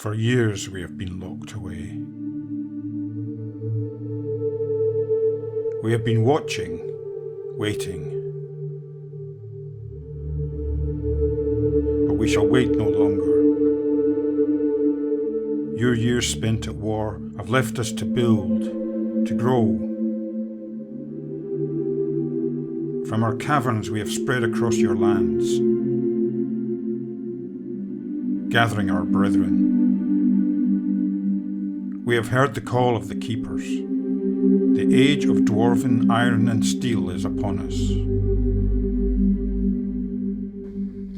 For years we have been locked away. We have been watching, waiting. But we shall wait no longer. Your years spent at war have left us to build, to grow. From our caverns we have spread across your lands, gathering our brethren. We have heard the call of the keepers. The age of dwarven iron and steel is upon us.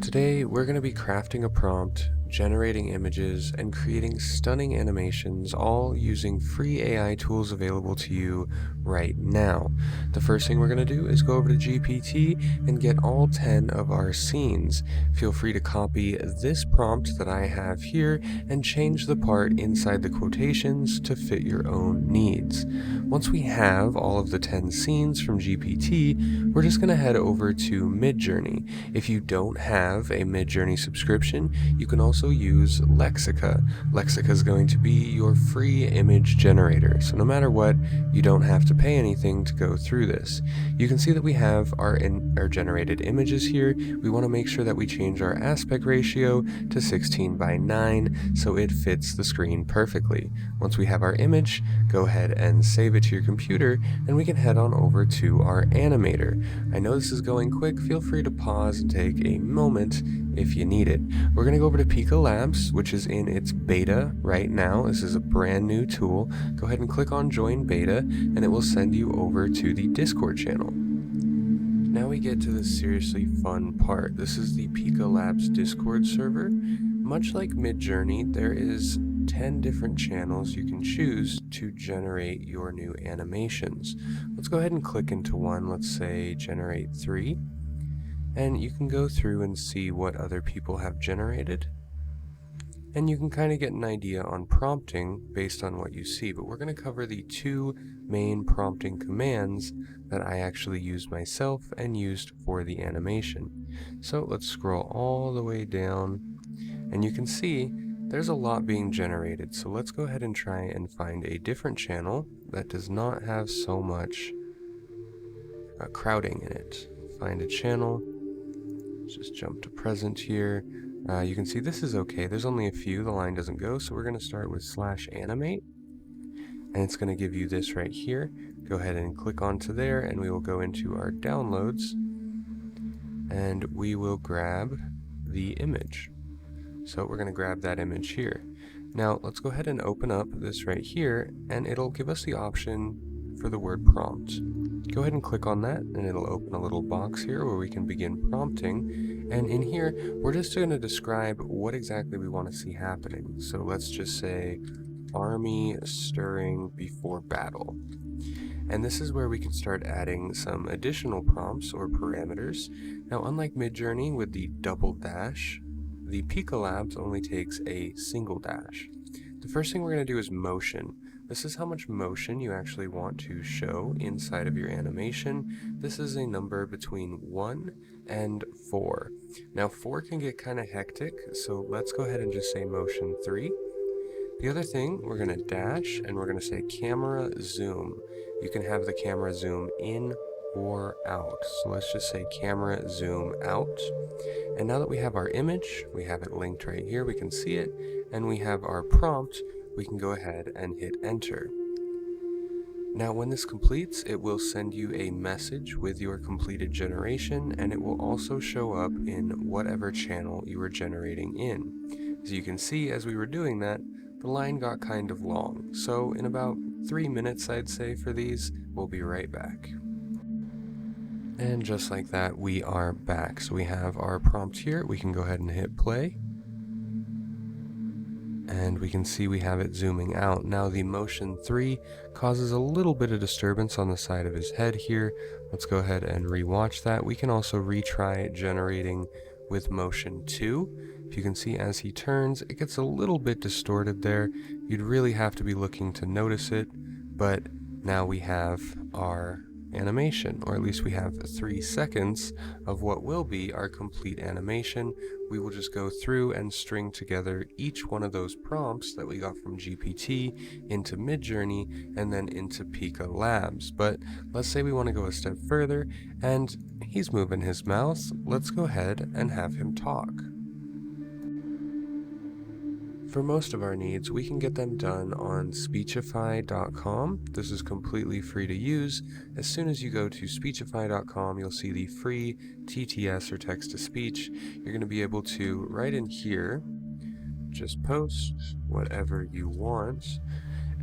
Today, we're going to be crafting a prompt, generating images, and creating stunning animations, all using free AI tools available to you right now. The first thing we're going to do is go over to GPT and get all 10 of our scenes. Feel free to copy this prompt that I have here and change the part inside the quotations to fit your own needs. Once we have all of the 10 scenes from GPT, we're just going to head over to Midjourney. If you don't have a Midjourney subscription, you can also use Lexica. Lexica is going to be your free image generator, so no matter what, you don't have to pay anything to go through this. You can see that we have our generated images here. We want to make sure that we change our aspect ratio to 16:9 so it fits the screen perfectly. Once we have our image, go ahead and save it to your computer, and we can head on over to our animator. I know this is going quick. Feel free to pause and take a moment if you need it. We're going to go over to Pika Labs, which is in its beta right now. This is a brand new tool. Go ahead and click on Join Beta, and it will send you over to the Discord channel. Now we get to the seriously fun part. This is the Pika Labs Discord server. Much like Midjourney, there is 10 different channels you can choose to generate your new animations. Let's go ahead and click into one. Let's say generate 3. And you can go through and see what other people have generated. And you can kind of get an idea on prompting based on what you see. But we're going to cover the 2 main prompting commands that I actually used myself and used for the animation. So let's scroll all the way down. And you can see there's a lot being generated. So let's go ahead and try and find a different channel that does not have so much crowding in it. Find a channel. Let's just jump to present here. You can see this is okay. There's only a few. The line doesn't go. So we're going to start with /animate. And it's going to give you this right here. Go ahead and click onto there, and we will go into our downloads. And we will grab the image. So we're going to grab that image here. Now let's go ahead and open up this right here, and it'll give us the option for the word prompt. Go ahead and click on that, and it'll open a little box here where we can begin prompting. And in here, we're just going to describe what exactly we want to see happening. So let's just say army stirring before battle. And this is where we can start adding some additional prompts or parameters. Now, unlike Midjourney with the double dash, the Pika Labs only takes a single dash. The first thing we're going to do is motion. This is how much motion you actually want to show inside of your animation. This is a number between 1 and 4. Now 4 can get kind of hectic, so let's go ahead and just say motion 3. The other thing, we're going to dash, and we're going to say camera zoom. You can have the camera zoom in or out. So let's just say camera zoom out. And now that we have our image, we have it linked right here, we can see it, and we have our prompt, we can go ahead and hit enter. Now when this completes, it will send you a message with your completed generation, and it will also show up in whatever channel you were generating in. As you can see, as we were doing that, the line got kind of long. So in about 3 minutes, I'd say, for these, we'll be right back. And just like that, we are back. So we have our prompt here. We can go ahead and hit play. And we can see we have it zooming out. Now the motion 3 causes a little bit of disturbance on the side of his head here. Let's go ahead and rewatch that. We can also retry generating with motion 2. If you can see as he turns, it gets a little bit distorted there. You'd really have to be looking to notice it, but now we have our animation, or at least we have 3 seconds of what will be our complete animation. We will just go through and string together each one of those prompts that we got from GPT into Midjourney and then into Pika Labs. But let's say we want to go a step further, and he's moving his mouth. Let's go ahead and have him talk. For most of our needs, we can get them done on Speechify.com. This is completely free to use. As soon as you go to Speechify.com, you'll see the free TTS or text-to-speech. You're going to be able to, right in here, just post whatever you want.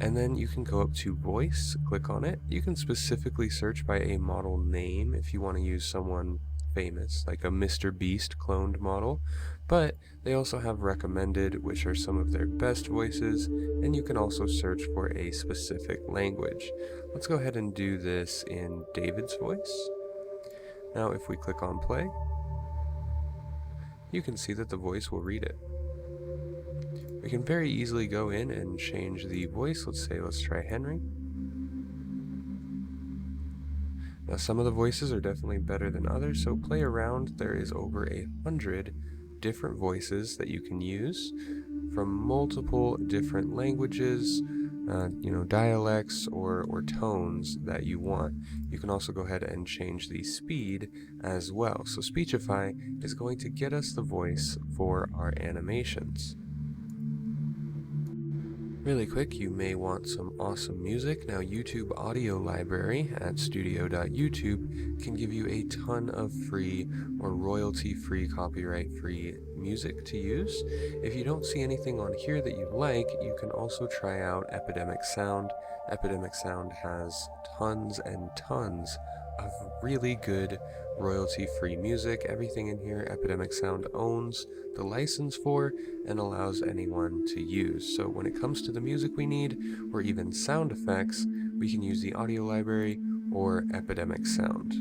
And then you can go up to voice, click on it. You can specifically search by a model name if you want to use someone famous, like a Mr. Beast cloned model, but they also have recommended, which are some of their best voices, and you can also search for a specific language. Let's go ahead and do this in David's voice. Now if we click on play, you can see that the voice will read it. We can very easily go in and change the voice. Let's try Henry. Now some of the voices are definitely better than others, so play around. There is over 100 different voices that you can use from multiple different languages, dialects or tones that you want. You can also go ahead and change the speed as well. So Speechify is going to get us the voice for our animations. Really quick, you may want some awesome music. Now YouTube Audio Library at studio.youtube can give you a ton of free or royalty-free, copyright-free music to use. If you don't see anything on here that you like, you can also try out Epidemic Sound. Epidemic Sound has tons and tons of really good royalty-free music. Everything in here Epidemic Sound owns the license for and allows anyone to use. So when it comes to the music we need, or even sound effects, we can use the audio library or Epidemic Sound.